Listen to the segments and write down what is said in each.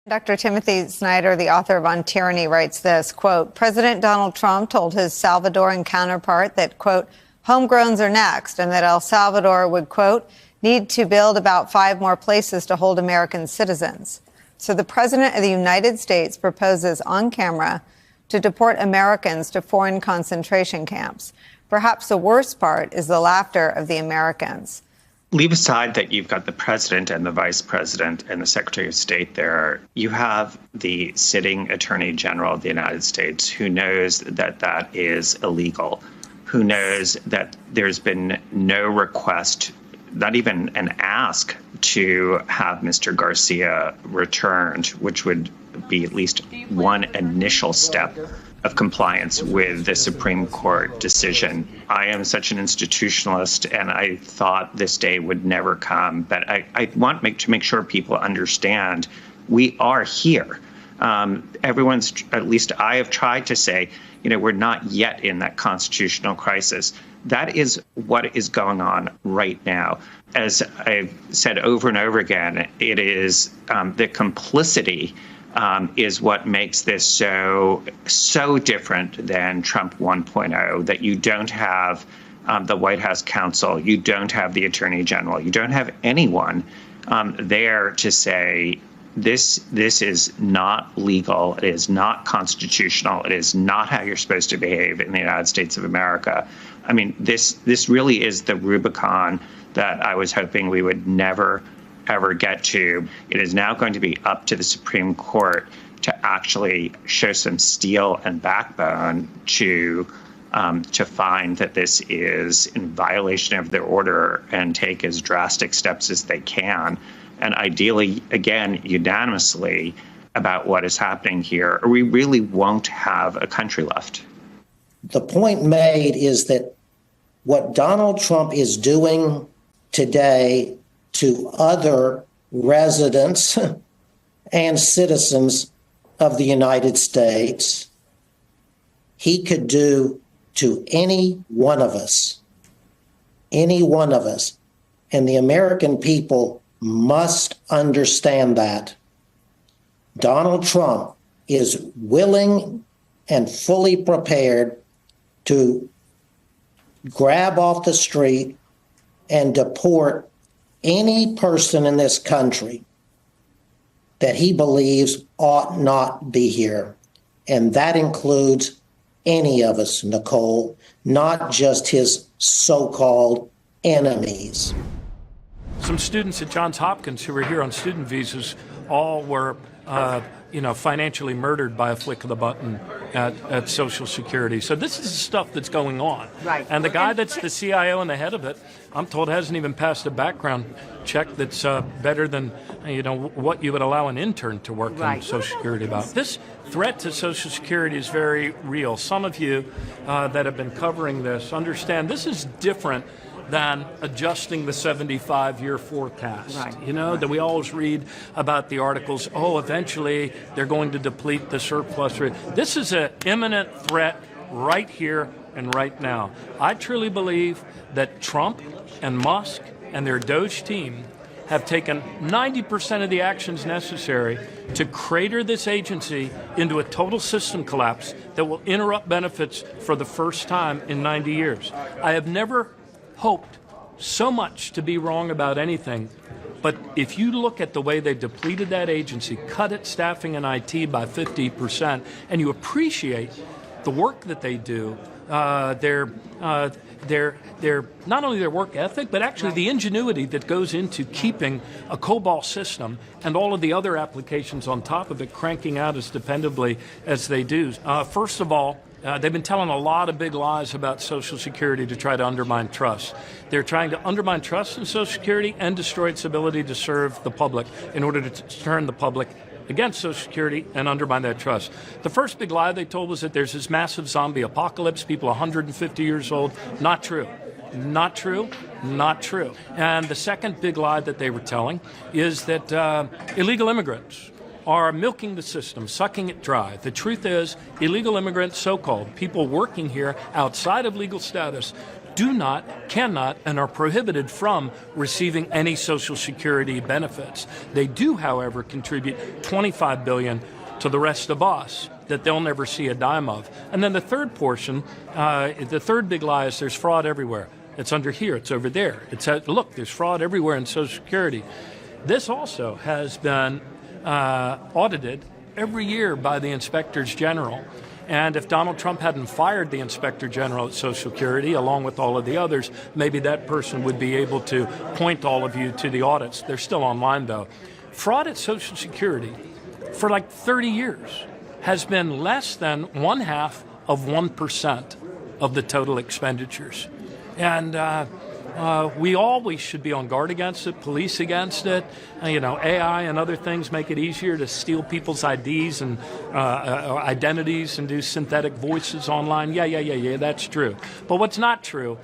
Dr. Timothy Snyder, the author of On Tyranny, writes this, quote, President Donald Trump told his Salvadoran counterpart that, quote, homegrowns are next, and that El Salvador would, quote, need to build about 5 more places to hold American citizens. So the president of the United States proposes on camera to deport Americans to foreign concentration camps. Perhaps the worst part is the laughter of the Americans. Leave aside that you've got the president and the vice president and the secretary of state there. You have the sitting attorney general of the United States who knows that that is illegal, who knows that there's been no request, not even an ask to have Mr. Garcia returned, which would be at least one initial step of compliance with the Supreme Court decision. I am such an institutionalist, and I thought this day would never come. But I want to make sure people understand we are here. Everyone's, at least I have tried to say, we're not yet in that constitutional crisis. That is what is going on right now. As I've said over and over again, it is the complicity is what makes this so different than Trump 1.0, that you don't have the White House counsel, you don't have the attorney general, you don't have anyone there to say this is not legal, it is not constitutional, it is not how you're supposed to behave in the United States of America. I mean, this really is the Rubicon that I was hoping we would never ever get to. It is now going to be up to the Supreme Court to actually show some steel and backbone to find that this is in violation of their order and take as drastic steps as they can. And ideally, again, unanimously about what is happening here, or we really won't have a country left. The point made is that what Donald Trump is doing today to other residents and citizens of the United States, he could do to any one of us. Any one of us. And the American people must understand that. Donald Trump is willing and fully prepared to grab off the street and deport any person in this country that he believes ought not be here. And that includes any of us, Nicole, not just his so-called enemies. Some students at Johns Hopkins who were here on student visas all were financially murdered by a flick of the button at Social Security. So this is the stuff that's going on. Right. And the guy that's the CIO and the head of it, I'm told, hasn't even passed a background check that's better than what you would allow an intern to work on Social Security about. This threat to Social Security is very real. Some of you that have been covering this understand this is different than adjusting the 75-year forecast. That we always read about the articles, eventually they're going to deplete the surplus rate. This is an imminent threat right here and right now. I truly believe that Trump and Musk and their Doge team have taken 90% of the actions necessary to crater this agency into a total system collapse that will interrupt benefits for the first time in 90 years. I have never hoped so much to be wrong about anything, but if you look at the way they depleted that agency, cut its staffing and IT by 50%, and you appreciate the work that they do, their not only their work ethic, but actually the ingenuity that goes into keeping a COBOL system and all of the other applications on top of it cranking out as dependably as they do. First of all, they've been telling a lot of big lies about Social Security to try to undermine trust. They're trying to undermine trust in Social Security and destroy its ability to serve the public in order to turn the public against Social Security and undermine that trust. The first big lie they told was that there's this massive zombie apocalypse, people 150 years old. Not true. Not true. Not true. And the second big lie that they were telling is that illegal immigrants are milking the system, sucking it dry. The truth is, illegal immigrants, so-called, people working here outside of legal status, do not, cannot, and are prohibited from receiving any Social Security benefits. They do, however, contribute $25 billion to the rest of us that they'll never see a dime of. And then the third portion, the third big lie is there's fraud everywhere. It's under here, it's over there. Look, there's fraud everywhere in Social Security. This also has been audited every year by the inspectors general. And if Donald Trump hadn't fired the inspector general at Social Security, along with all of the others, maybe that person would be able to point all of you to the audits. They're still online, though. Fraud at Social Security for like 30 years has been less than 0.5% of the total expenditures. And we always should be on guard against it, police against it. AI and other things make it easier to steal people's IDs and identities and do synthetic voices online. Yeah, that's true. But what's not true,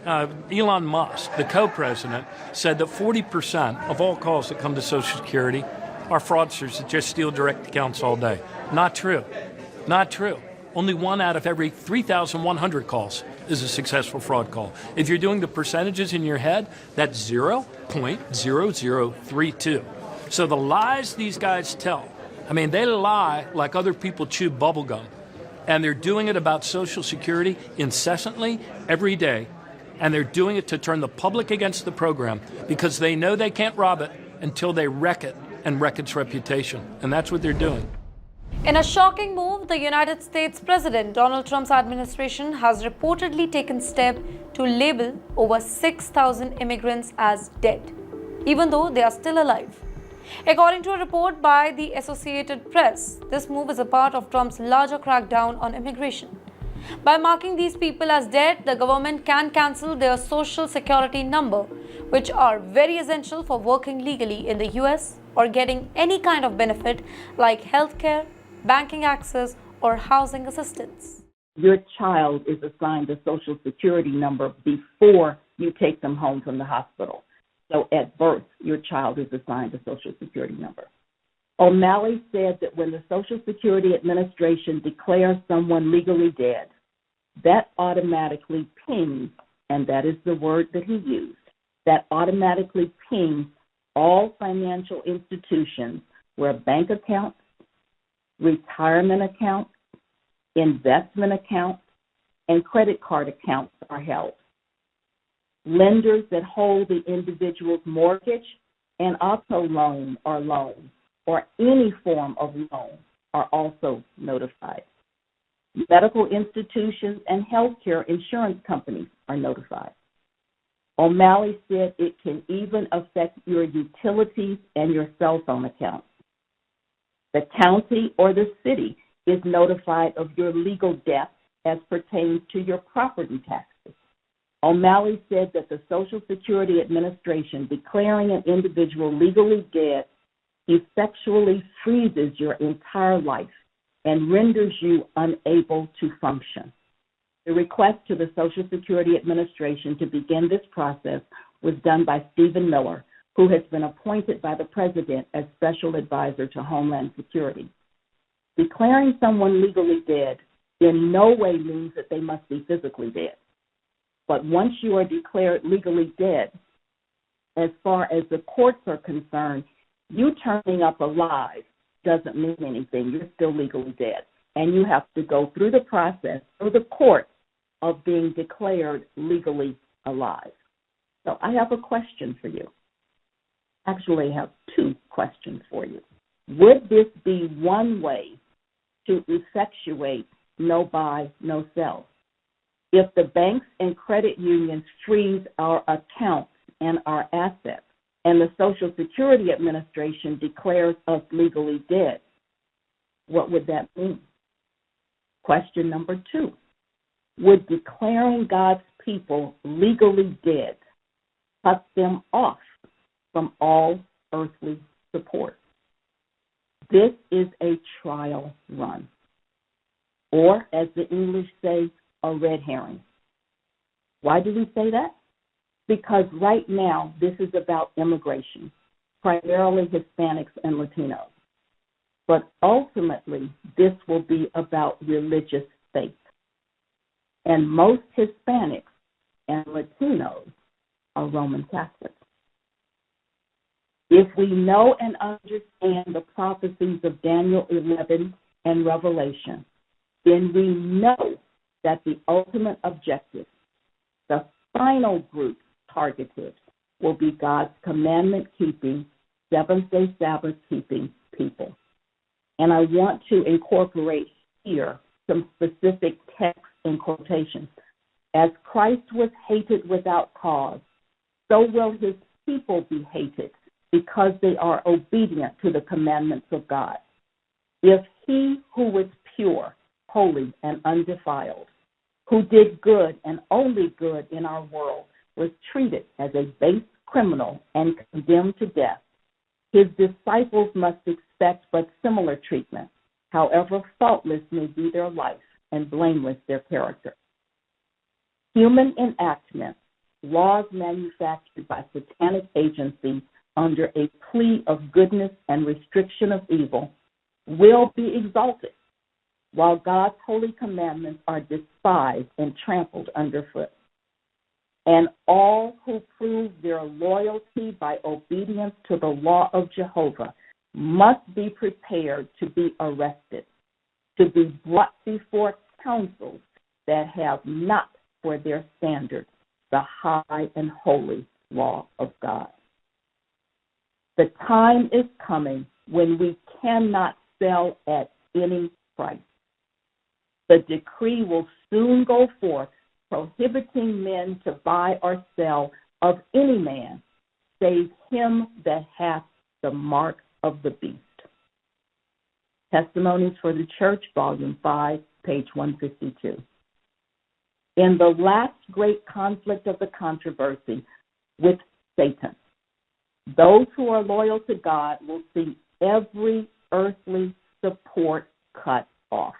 Elon Musk, the co-president, said that 40% of all calls that come to Social Security are fraudsters that just steal direct accounts all day. Not true. Not true. Only 1 out of every 3,100 calls is a successful fraud call. If you're doing the percentages in your head, that's 0.0032. So the lies these guys tell, they lie like other people chew bubble gum. And they're doing it about Social Security incessantly every day. And they're doing it to turn the public against the program because they know they can't rob it until they wreck it and wreck its reputation. And that's what they're doing. In a shocking move, the United States President Donald Trump's administration has reportedly taken steps to label over 6,000 immigrants as dead, even though they are still alive. According to a report by the Associated Press, this move is a part of Trump's larger crackdown on immigration. By marking these people as dead, the government can cancel their social security number, which are very essential for working legally in the US or getting any kind of benefit like healthcare, banking access, or housing assistance. Your child is assigned a Social Security number before you take them home from the hospital. So at birth, your child is assigned a Social Security number. O'Malley said that when the Social Security Administration declares someone legally dead, that automatically pings, and that is the word that he used, that automatically pings all financial institutions where bank accounts, retirement accounts, investment accounts, and credit card accounts are held. Lenders that hold the individual's mortgage and auto loan or loan or any form of loan are also notified. Medical institutions and healthcare insurance companies are notified. O'Malley said it can even affect your utilities and your cell phone accounts. The county or the city is notified of your legal debt as pertains to your property taxes. O'Malley said that the Social Security Administration declaring an individual legally dead effectually freezes your entire life and renders you unable to function. The request to the Social Security Administration to begin this process was done by Stephen Miller, who has been appointed by the President as Special Advisor to Homeland Security. Declaring someone legally dead in no way means that they must be physically dead. But once you are declared legally dead, as far as the courts are concerned, you turning up alive doesn't mean anything. You're still legally dead. And you have to go through the process, through the court, of being declared legally alive. So I have a question for you. Actually, I have two questions for you. Would this be one way to effectuate no buy, no sell? If the banks and credit unions freeze our accounts and our assets, and the Social Security Administration declares us legally dead, what would that mean? Question number two, would declaring God's people legally dead cut them off from all earthly support? This is a trial run, or as the English say, a red herring. Why do we say that? Because right now this is about immigration, primarily Hispanics and Latinos. But ultimately, this will be about religious faith. And most Hispanics and Latinos are Roman Catholics. If we know and understand the prophecies of Daniel 11 and Revelation, then we know that the ultimate objective, the final group targeted, will be God's commandment-keeping, seventh-day Sabbath-keeping people. And I want to incorporate here some specific texts and quotations. As Christ was hated without cause, so will his people be hated because they are obedient to the commandments of God. If he who was pure, holy, and undefiled, who did good and only good in our world, was treated as a base criminal and condemned to death, his disciples must expect but similar treatment, however faultless may be their life and blameless their character. Human enactment, laws manufactured by satanic agencies under a plea of goodness and restriction of evil, will be exalted, while God's holy commandments are despised and trampled underfoot. And all who prove their loyalty by obedience to the law of Jehovah must be prepared to be arrested, to be brought before councils that have not for their standard the high and holy law of God. The time is coming when we cannot sell at any price. The decree will soon go forth prohibiting men to buy or sell of any man, save him that hath the mark of the beast. Testimonies for the Church, Volume 5, page 152. In the last great conflict of the controversy with Satan, those who are loyal to God will see every earthly support cut off.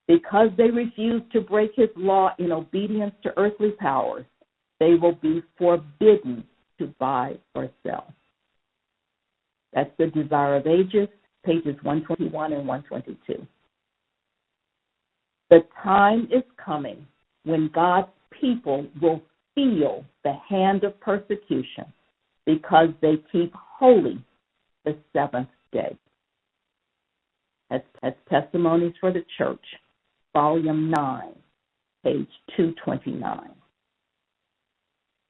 Because they refuse to break his law in obedience to earthly powers, they will be forbidden to buy or sell. That's the Desire of Ages, pages 121 and 122. The time is coming when God's people will feel the hand of persecution because they keep holy the seventh day. That's Testimonies for the Church, Volume 9, page 229.